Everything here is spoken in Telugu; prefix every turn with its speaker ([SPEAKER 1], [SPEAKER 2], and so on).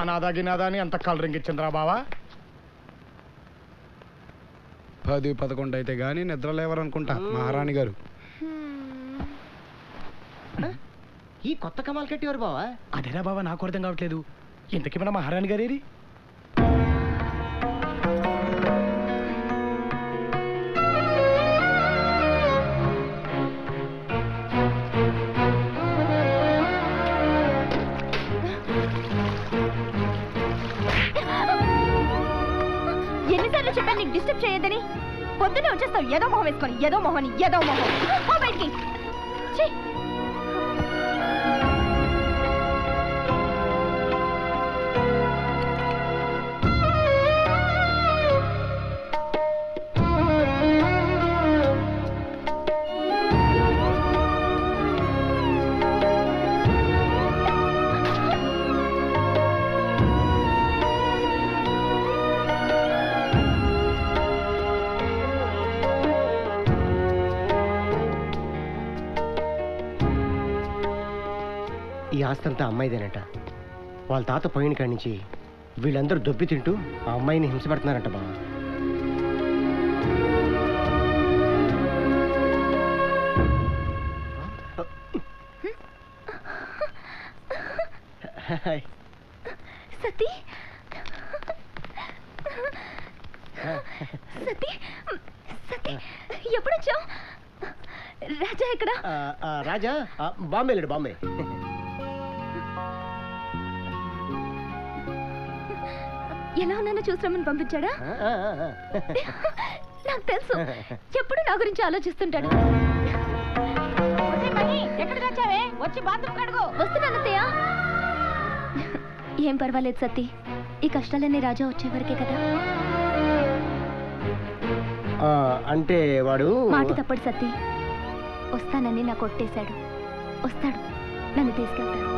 [SPEAKER 1] నాదా గినాదా అని అంత కలరింగ్ ఇచ్చిందిరా బావా.
[SPEAKER 2] 10-11 అయితే గానీ నిద్ర లేవరనుకుంటా మహారాణి గారు.
[SPEAKER 3] ఈ కొత్త కమాల్ కట్టేవారు బావా?
[SPEAKER 1] అదేరా బావా, నాకు అర్థం కావట్లేదు. ఇంతకీ మన మహారాణి గారేరి?
[SPEAKER 4] ఎన్నిసార్లు చెప్పాను నీకు డిస్టర్బ్ చేయొద్దని? పొద్దున్నే వచ్చేస్తావు ఏదో మొహం వేసుకొని, ఏదో మొహని ఏదో మొహం. పో బయటికి.
[SPEAKER 3] ఈ ఆస్తంతా అమ్మాయిదేనట. వాళ్ళ తాత పోయిన కాడి నుంచి వీళ్ళందరూ దొబ్బి తింటూ ఆ అమ్మాయిని హింసపడుతున్నారంట బావ.
[SPEAKER 4] సతీ సతీ సతీ ఎప్పుడొచ్చావు? రాజా ఎక్కడ?
[SPEAKER 3] రాజా బాంబే లేడు, బాంబే.
[SPEAKER 4] ఎలా ఉన్నానో చూసామని పంపించాడా? నాకు తెలుసు, ఎప్పుడు నా గురించి ఆలోచిస్తుంటాడు. వస్తున్నానత్తయ్య. ఏం పర్వాలేదు సతీ, ఈ కష్టాలన్నీ రాజా వచ్చే వరకే కదా.
[SPEAKER 3] అంటే వాడు
[SPEAKER 4] మాట తప్పడు సతీ. వస్తానని నాకు కొట్టేశాడు. వస్తాడు, నన్ను తీసుకెళ్తాడు.